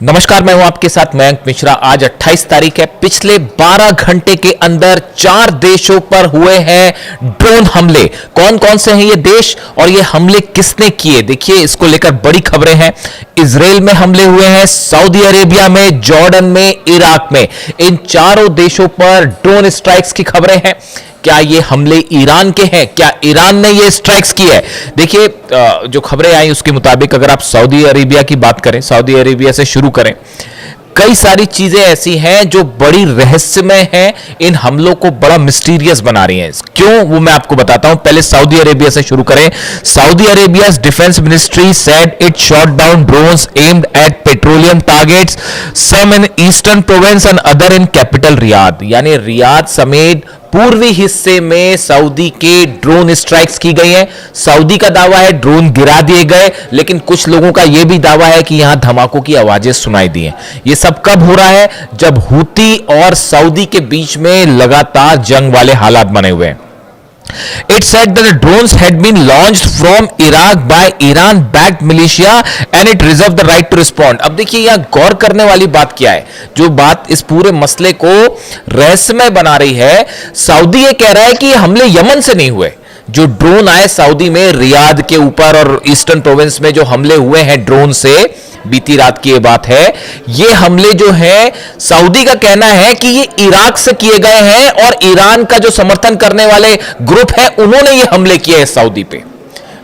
नमस्कार, मैं हूं आपके साथ मयंक मिश्रा। आज 28 तारीख है। पिछले 12 घंटे के अंदर 4 देशों पर हुए हैं ड्रोन हमले। कौन कौन से हैं ये देश और ये हमले किसने किए, देखिए इसको लेकर बड़ी खबरें हैं। इजराइल में हमले हुए हैं, सऊदी अरेबिया में, जॉर्डन में, इराक में। इन चारों देशों पर ड्रोन स्ट्राइक्स की खबरें हैं। क्या ये हमले ईरान के हैं? क्या ईरान ने ये स्ट्राइक्स की है? देखिए जो खबरें आई उसके मुताबिक अगर आप सऊदी अरेबिया की बात करें, सऊदी अरेबिया से शुरू करें, कई सारी चीजें ऐसी हैं जो बड़ी रहस्यमय हैं, इन हमलों को बड़ा मिस्टीरियस बना रही हैं। क्यों, वो मैं आपको बताता हूं। पहले सऊदी अरेबिया से शुरू करें। Saudi Arabia's defence ministry said it shot down drones aimed at petroleum targets, some in eastern province and other in capital Riyadh. यानी रियाद समेत पूर्वी हिस्से में सऊदी के ड्रोन स्ट्राइक्स की गई हैं। सऊदी का दावा है ड्रोन गिरा दिए गए, लेकिन कुछ लोगों का यह भी दावा है कि यहां धमाकों की आवाजें सुनाई दी हैं। यह सब कब हो रहा है? जब हूती और सऊदी के बीच में लगातार जंग वाले हालात बने हुए हैं। It said that the drones had been launched from Iraq by Iran-backed militia and it reserved the right to respond। अब देखिए यहां गौर करने वाली बात क्या है, जो बात इस पूरे मसले को रहस्यमय बना रही है। सऊदी ये कह रहा है कि हमले यमन से नहीं हुए। जो ड्रोन आए सऊदी में रियाद के ऊपर और ईस्टर्न प्रोविंस में जो हमले हुए हैं ड्रोन से, बीती रात की ये बात है, ये हमले जो है सऊदी का कहना है कि ये इराक से किए गए हैं और ईरान का जो समर्थन करने वाले ग्रुप है उन्होंने ये हमले किए हैं सऊदी पे।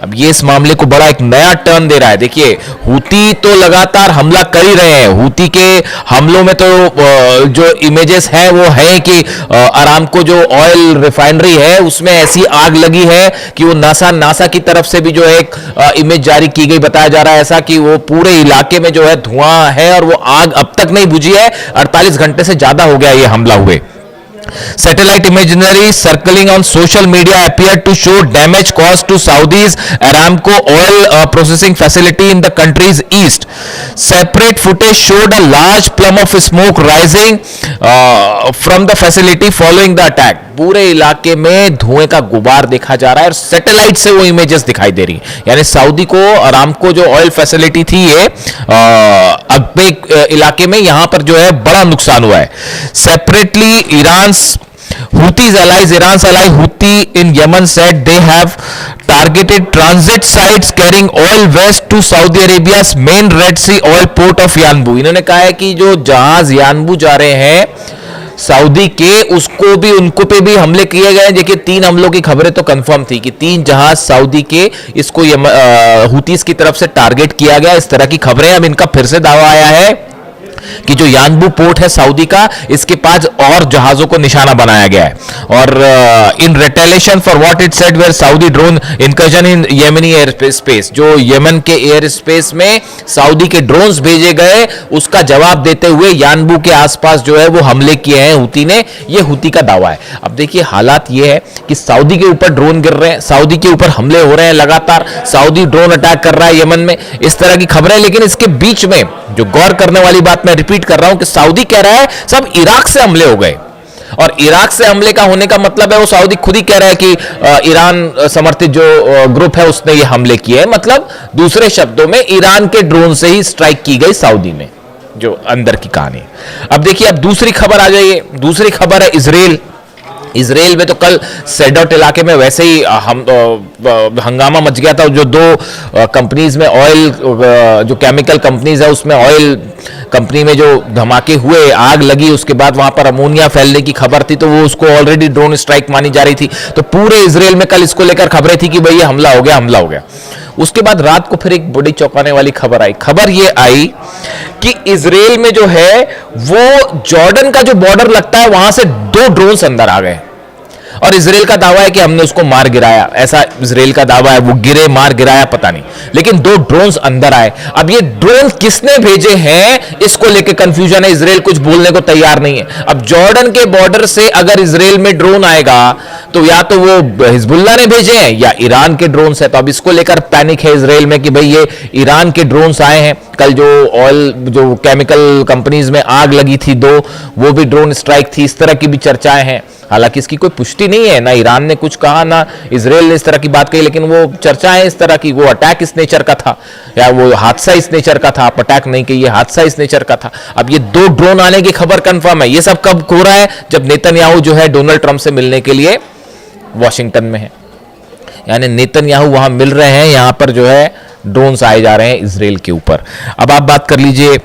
अब ये इस मामले को बड़ा एक नया टर्न दे रहा है। देखिए हूती तो लगातार हमला कर ही रहे हैं। हूती के हमलों में तो जो इमेजेस है वो है कि अरामको जो ऑयल रिफाइनरी है उसमें ऐसी आग लगी है कि वो नासा की तरफ से भी जो एक इमेज जारी की गई, बताया जा रहा है ऐसा कि वो पूरे इलाके में जो है धुआं है और वो आग अब तक नहीं बुझी है। 48 घंटे से ज्यादा हो गया ये हमला हुए। Satellite imagery circling on social media appeared to show damage caused to Saudi's Aramco oil processing facility in the country's east. Separate footage showed a large plume of smoke rising from the facility following the attack. पूरे इलाके में धुएं का गुबार देखा जा रहा है और सैटेलाइट से वो इमेजेस दिखाई दे रही हैं। यानी सऊदी को अरामको जो ऑयल फैसिलिटी थी ये अगबे इलाके में, यहां पर जो है बड़ा नुकसान हुआ है। Separately Houthis allies, Iran's ally Houthi in Yemen said they have targeted transit sites carrying oil west to Saudi Arabia's main Red Sea oil port of Yanbu। इन्होंने कहा है कि जो जहाज यानबू जा रहे हैं सऊदी के, उसको भी, उनको पे भी हमले किए गए। देखिए 3 हमलों की खबरें तो कंफर्म थी कि 3 जहाज सऊदी के इसको हूतीस की तरफ से टारगेट किया गया, इस तरह की खबरें। अब इनका फिर से दावा आया है कि जो यानबू पोर्ट है सऊदी का, इसके पास और जहाजों को निशाना बनाया गया है। और in retaliation for what it said were Saudi drone incursion in Yemeni air space, जो यमन के एयर स्पेस में सऊदी के ड्रोन्स भेजे गए, उसका जवाब देते हुए यानबू के आसपास जो है वो हमले किए हैं हूती ने। ये हूती का दावा है। अब देखिए हालात ये है कि सऊदी के ऊपर ड्रोन गिर रहे हैं, सऊदी के ऊपर हमले हो रहे हैं लगातार, सऊदी ड्रोन अटैक कर रहा है यमन में, इस तरह की खबरें। लेकिन इसके बीच में जो गौर करने वाली बात मैं रिपीट कर रहा हूं कि सऊदी कह रहा है सब इराक से हमले हो गए। और इराक से हमले का होने का मतलब है वो सऊदी खुद ही कह रहा है कि ईरान समर्थित जो ग्रुप है उसने ये हमले किए हैं। मतलब दूसरे शब्दों में ईरान के ड्रोन से ही स्ट्राइक की गई सऊदी में, जो अंदर की कहानी। अब देखिए अब दूसरी खबर आ जाइए। दूसरी खबर है इजराइल में तो कल सेडोट इलाके में वैसे ही हंगामा मच गया था। जो 2 कंपनीज में ऑयल, जो केमिकल कंपनीज है उसमें ऑयल कंपनी में जो धमाके हुए, आग लगी, उसके बाद वहां पर अमोनिया फैलने की खबर थी, तो वो उसको ऑलरेडी ड्रोन स्ट्राइक मानी जा रही थी। तो पूरे इजराइल में कल इसको लेकर खबरें थी कि भाई ये हमला हो गया। उसके बाद रात को फिर एक बड़ी चौंकाने वाली खबर आई। खबर ये आई कि इजराइल में जो है वो जॉर्डन का जो बॉर्डर लगता है वहां से 2 ड्रोन्स अंदर आ गए और इजराइल का दावा है कि हमने उसको मार गिराया। ऐसा इजराइल का दावा है, वो मार गिराया पता नहीं, लेकिन 2 ड्रोन्स अंदर आए। अब ये ड्रोन किसने भेजे हैं इसको लेकर कंफ्यूजन है। इजराइल कुछ बोलने को तैयार नहीं है। अब जॉर्डन के बॉर्डर से अगर इजराइल में ड्रोन आएगा तो या तो वो हिजबुल्लाह ने भेजे हैं या ईरान के ड्रोन्स है। तो अब इसको लेकर पैनिक है इजराइल में कि भाई ये ईरान के ड्रोन्स आए हैं। कल जो ऑयल जो केमिकल कंपनीज में आग लगी थी दो, वो भी ड्रोन स्ट्राइक थी। इस तरह की भी चर्चाएं हैं। हालांकि इसकी कोई पुष्टि नहीं है, ना ईरान ने कुछ कहा ना इजराइल ने इस तरह की बात कही, लेकिन वो चर्चाएं इस तरह की, वो अटैक इस नेचर का था या वो हादसा इस नेचर का था। आप अटैक नहीं कहिए, हादसा इस नेचर का था। अब ये दो ड्रोन आने की खबर कंफर्म है। ये सब कब हो रहा है? जब नेतन्याहू जो है डोनाल्ड ट्रंप से मिलने के लिए वॉशिंगटन में है, यानी नेतन्याहू वहां मिल रहे हैं, यहां पर जो है ड्रोन्स आए जा रहे हैं इजराइल के ऊपर। अब आप बात कर लीजिए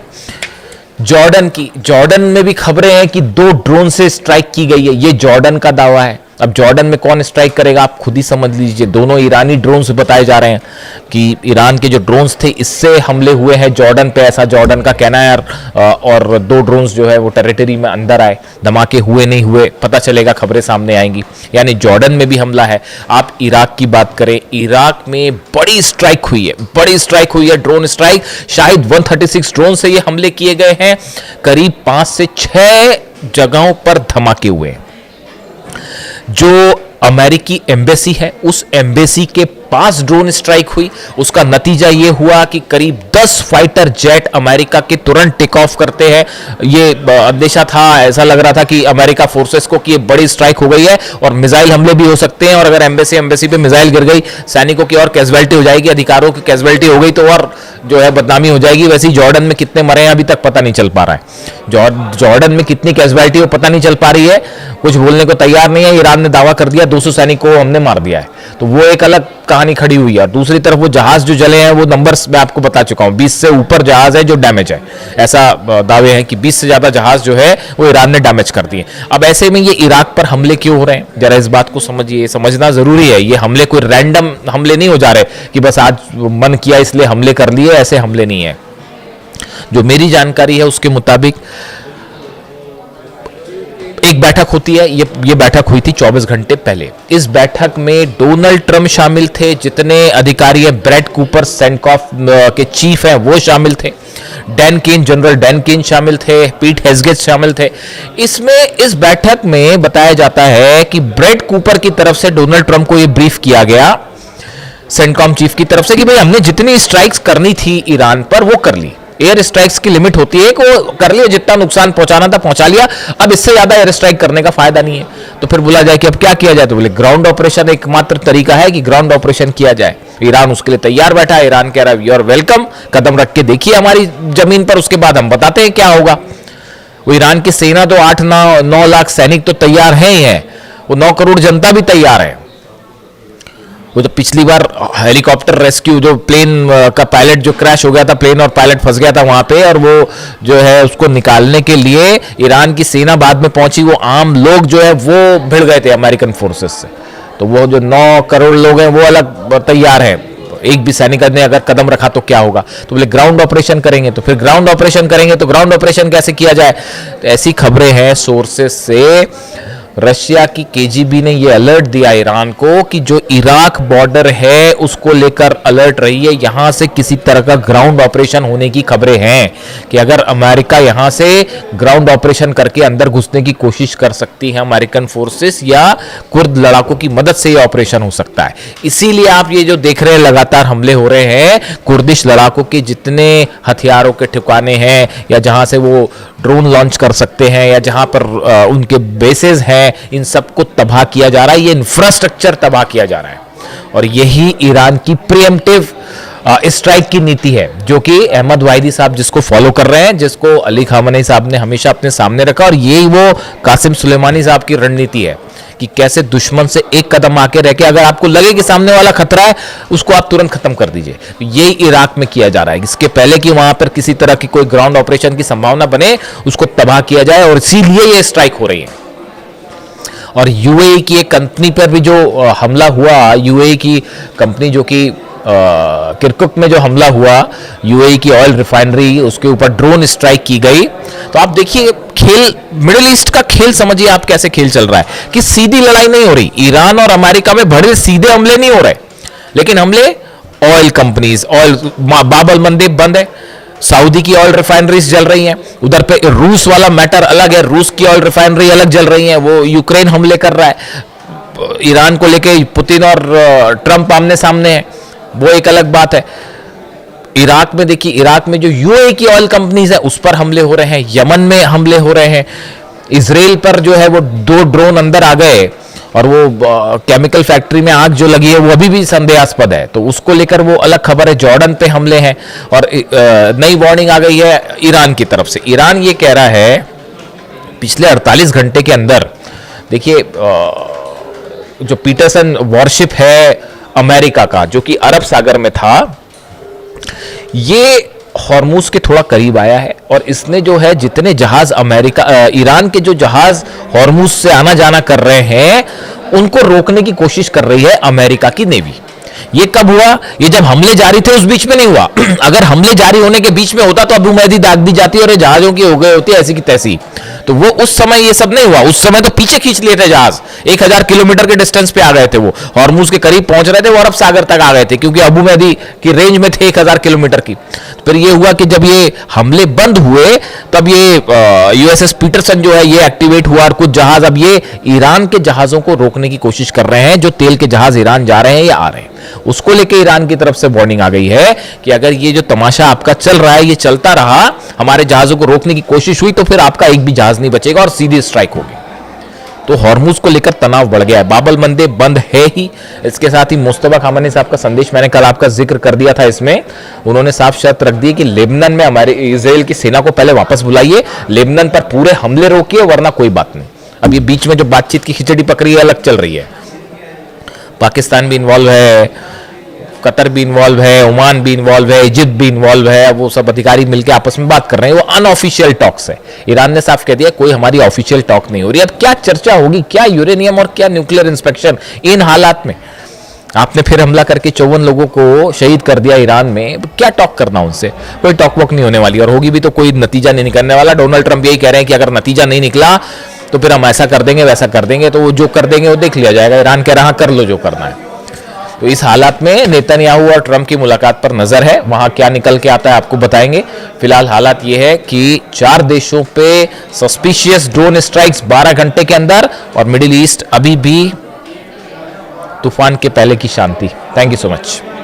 जॉर्डन की। जॉर्डन में भी खबरें हैं कि 2 ड्रोन से स्ट्राइक की गई है। ये जॉर्डन का दावा है। अब जॉर्डन में कौन स्ट्राइक करेगा आप खुद ही समझ लीजिए। दोनों ईरानी ड्रोन्स बताए जा रहे हैं कि ईरान के जो ड्रोन्स थे इससे हमले हुए हैं जॉर्डन पे, ऐसा जॉर्डन का कहना है। और 2 ड्रोन्स जो है वो टेरिटरी में अंदर आए, धमाके हुए नहीं हुए पता चलेगा, खबरें सामने आएंगी। यानी जॉर्डन में भी हमला है। आप इराक की बात करें, इराक में बड़ी स्ट्राइक हुई है, बड़ी स्ट्राइक हुई है, ड्रोन स्ट्राइक। शायद 136 ड्रोन से ये हमले किए गए हैं। करीब 5 से 6 जगहों पर धमाके हुए हैं। जो अमेरिकी एम्बेसी है उस एम्बेसी के पास ड्रोन स्ट्राइक हुई। उसका नतीजा यह हुआ कि करीब 10 फाइटर जेट अमेरिका के तुरंत टेक ऑफ करते हैं। ये अंदेशा था, ऐसा लग रहा था कि अमेरिका फोर्सेस को कि ये बड़ी स्ट्राइक हो गई है और मिसाइल हमले भी हो सकते हैं, और अगर एम्बेसी पे मिसाइल गिर गई, सैनिकों की और कैजुअलिटी हो जाएगी, अधिकारों की कैजुअलिटी हो गई तो और जो है बदनामी हो जाएगी। वैसे ही जॉर्डन में कितने मरे हैं अभी तक पता नहीं चल पा रहा है। जॉर्डन में कितनी कैजुअलिटी हो पता नहीं चल पा रही है, कुछ बोलने को तैयार नहीं है। ईरान ने दावा कर दिया 200 सैनिकों को हमने मार दिया है, तो वो एक अलग कहानी खड़ी हुई है। दूसरी तरफ वो जहाज जो जले हैं वो नंबर्स मैं आपको बता चुका हूं, 20 से ऊपर जहाज है जो डैमेज है। ऐसा दावे हैं कि 20 से ज्यादा जहाज जो है वो ईरान ने डैमेज कर दिए। अब ऐसे में ये इराक पर हमले क्यों हो रहे हैं, जरा इस बात को समझिए, समझना जरूरी है। ये हमले कोई रैंडम हमले नहीं हो जा रहे कि बस आज मन किया इसलिए हमले कर लिए, ऐसे हमले नहीं है। जो मेरी जानकारी है उसके मुताबिक एक बैठक होती है, ये बैठक हुई थी 24 घंटे पहले। इस बैठक में डोनाल्ड ट्रंप शामिल थे, जितने अधिकारी हैं, ब्रेड कूपर सेंटकॉफ के चीफ हैं वो शामिल थे, Dan Caine, general Dan Caine शामिल थे, पीट हेग्सेथ शामिल थे। इसमें इस बैठक में बताया जाता है कि ब्रेड कूपर की तरफ से डोनाल्ड ट्रंप को यह ब्रीफ किया गया सेंटकॉम चीफ की तरफ से कि भाई हमने जितनी स्ट्राइक्स करनी थी ईरान पर वो कर ली। एयर स्ट्राइक्स की लिमिट होती है कि वो कर लिया, जितना नुकसान पहुंचाना था पहुंचा लिया, अब इससे ज्यादा एयर स्ट्राइक करने का फायदा नहीं है। तो फिर बोला जाए कि अब क्या किया जाए, तो बोले ग्राउंड ऑपरेशन एकमात्र तरीका है कि ग्राउंड ऑपरेशन किया जाए। ईरान उसके लिए तैयार बैठा है। ईरान कह रहा है यूर वेलकम, कदम रख के देखिए हमारी जमीन पर, उसके बाद हम बताते हैं क्या होगा। वो ईरान की सेना तो 8-9 लाख सैनिक तो तैयार है ही है, वो 9 करोड़ जनता भी तैयार है। वो जो पिछली बार हेलीकॉप्टर रेस्क्यू, जो प्लेन का पायलट जो क्रैश हो गया था, प्लेन और पायलट फंस गया था वहां पे, और वो जो है उसको निकालने के लिए ईरान की सेना बाद में पहुंची, वो आम लोग जो है वो भिड़ गए थे अमेरिकन फोर्सेस से। तो वो जो 9 करोड़ लोग हैं वो अलग तैयार है। एक भी सैनिक ने अगर कदम रखा तो क्या होगा, तो बोले ग्राउंड ऑपरेशन करेंगे। तो फिर ग्राउंड ऑपरेशन करेंगे तो ग्राउंड ऑपरेशन कैसे किया जाए, तो ऐसी खबरें हैं सोर्सेस से। रशिया की केजीबी ने यह अलर्ट दिया ईरान को कि जो इराक बॉर्डर है उसको लेकर अलर्ट रही है, यहां से किसी तरह का ग्राउंड ऑपरेशन होने की खबरें हैं कि अगर अमेरिका यहां से ग्राउंड ऑपरेशन करके अंदर घुसने की कोशिश कर सकती है अमेरिकन फोर्सेस, या कुर्द लड़ाकों की मदद से यह ऑपरेशन हो सकता है। इसीलिए आप ये जो देख रहे हैं लगातार हमले हो रहे हैं, कुर्दिश लड़ाकों के जितने हथियारों के ठिकाने हैं या जहां से वो ड्रोन लॉन्च कर सकते हैं या जहां पर उनके बेसेस हैं, इन सबको तबाह किया जा रहा है। ये इंफ्रास्ट्रक्चर तबाह किया जा रहा है, और यही ईरान की प्रीएम्प्टिव स्ट्राइक की नीति है, जो कि अहमद वाहिदी साहब जिसको फॉलो कर रहे हैं, जिसको अली खामनेई साहब ने हमेशा अपने सामने रखा, और यही वो कासिम सुलेमानी साहब की रणनीति है कि कैसे दुश्मन से एक कदम आके रह के अगर आपको लगे कि सामने वाला खतरा है उसको आप तुरंत खत्म कर दीजिए। तो यही इराक में किया जा रहा है, इसके पहले कि वहां पर किसी तरह की कोई ग्राउंड ऑपरेशन की संभावना बने उसको तबाह किया जाए, और इसीलिए ये स्ट्राइक हो रही है। और यूएई की एक कंपनी पर भी जो हमला हुआ, यूएई की कंपनी जो कि किरकुक में जो हमला हुआ, यूएई की ऑयल रिफाइनरी, उसके ऊपर ड्रोन स्ट्राइक की गई। तो आप देखिए खेल, मिडिल ईस्ट का खेल समझिए आप कैसे खेल चल रहा है कि सीधी लड़ाई नहीं हो रही। ईरान और अमेरिका में बड़े सीधे हमले नहीं हो रहे, लेकिन हमले ऑयल कंपनीज, ऑयल बाब अल मंदेब बंद है, सऊदी की ऑयल रिफाइनरीज जल रही हैं, उधर पे रूस वाला मैटर अलग है, रूस की ऑयल रिफाइनरी अलग जल रही है, वो यूक्रेन हमले कर रहा है। ईरान को लेके पुतिन और ट्रंप आमने सामने है, वो एक अलग बात है। इराक में देखिए, इराक में जो यूएई की ऑयल कंपनीज है उस पर हमले हो रहे हैं, यमन में हमले हो रहे हैं, इसराइल पर जो है वो 2 ड्रोन अंदर आ गए और वो केमिकल फैक्ट्री में आग जो लगी है वो अभी भी संदेहास्पद है, तो उसको लेकर वो अलग खबर है। जॉर्डन पे हमले हैं और नई वार्निंग आ गई है ईरान की तरफ से। ईरान ये कह रहा है पिछले 48 घंटे के अंदर, देखिए जो पीटरसन वॉरशिप है अमेरिका का जो कि अरब सागर में था, ये हॉर्मुज के थोड़ा करीब आया है और इसने जो है जितने जहाज ईरान के जो जहाज हॉर्मुज से आना जाना कर रहे हैं उनको रोकने की कोशिश कर रही है अमेरिका की नेवी। ये कब हुआ? ये जब हमले जारी थे उस बीच में नहीं हुआ। अगर हमले जारी होने के बीच में होता तो अबू महदी दाग दी जाती और ये जहाजों की हो गए होती ऐसी की तैसी। तो वो उस समय ये सब नहीं हुआ, उस समय तो पीछे खींच लिए थे जहाज, 1000 किलोमीटर के डिस्टेंस पे आ गए थे, वो हॉर्मुज के करीब पहुंच रहे थे, वो अरब सागर तक आ गए थे क्योंकि अबू महदी की रेंज में थे 1000 किलोमीटर की। फिर ये हुआ कि जब ये हमले बंद हुए तब ये यूएसएस पीटरसन जो है ये एक्टिवेट हुआ और कुछ जहाज अब ये ईरान के जहाजों को रोकने की कोशिश कर रहे हैं, जो तेल के जहाज ईरान जा रहे हैं या आ रहे हैं। उसको लेके ईरान की तरफ से वार्निंग आ गई है कि अगर ये जो तमाशा आपका चल रहा है ये चलता रहा, हमारे जहाजों को रोकने की कोशिश हुई तो फिर आपका एक भी जहाज नहीं बचेगा और सीधी स्ट्राइक होगी। तो हॉर्मुज को लेकर तनाव बढ़ गया है, बाबल मंदे बंद है ही। इसके साथ ही मुस्तफा खामनी साहब का संदेश मैंने कल आपका जिक्र कर दिया था, इसमें उन्होंने साफ शर्त रख दी कि लेबनान में हमारे इजराइल की सेना को पहले वापस बुलाइए, लेबनान पर पूरे हमले रोकिए, वरना कोई बात नहीं। अब ये बीच में जो बातचीत की खिचड़ी पकड़ी है अलग चल रही है, पाकिस्तान भी इन्वॉल्व है, कतर भी इन्वॉल्व है, ओमान भी इन्वॉल्व है, इजिप्ट भी इन्वॉल्व है, वो सब अधिकारी मिलकर आपस में बात कर रहे हैं, वो अनऑफिशियल टॉक्स है। ईरान ने साफ कह दिया कोई हमारी ऑफिशियल टॉक नहीं हो रही। अब क्या चर्चा होगी, क्या यूरेनियम और क्या न्यूक्लियर इंस्पेक्शन इन हालात में? आपने फिर हमला करके 54 लोगों को शहीद कर दिया ईरान में, क्या टॉक करना उनसे? कोई टॉक वॉक नहीं होने वाली और होगी भी तो कोई नतीजा नहीं निकलने वाला। डोनाल्ड ट्रंप यही कह रहे हैं कि अगर नतीजा नहीं निकला तो फिर हम ऐसा कर देंगे वैसा कर देंगे, तो वो जो कर देंगे वो देख लिया जाएगा। ईरान कह रहा कर लो जो करना है। तो इस हालात में नेतन्याहू और ट्रंप की मुलाकात पर नजर है, वहां क्या निकल के आता है आपको बताएंगे। फिलहाल हालात ये है कि 4 देशों पे सस्पिशियस ड्रोन स्ट्राइक्स 12 घंटे के अंदर और मिडिल ईस्ट अभी भी तूफान के पहले की शांति। Thank you so much.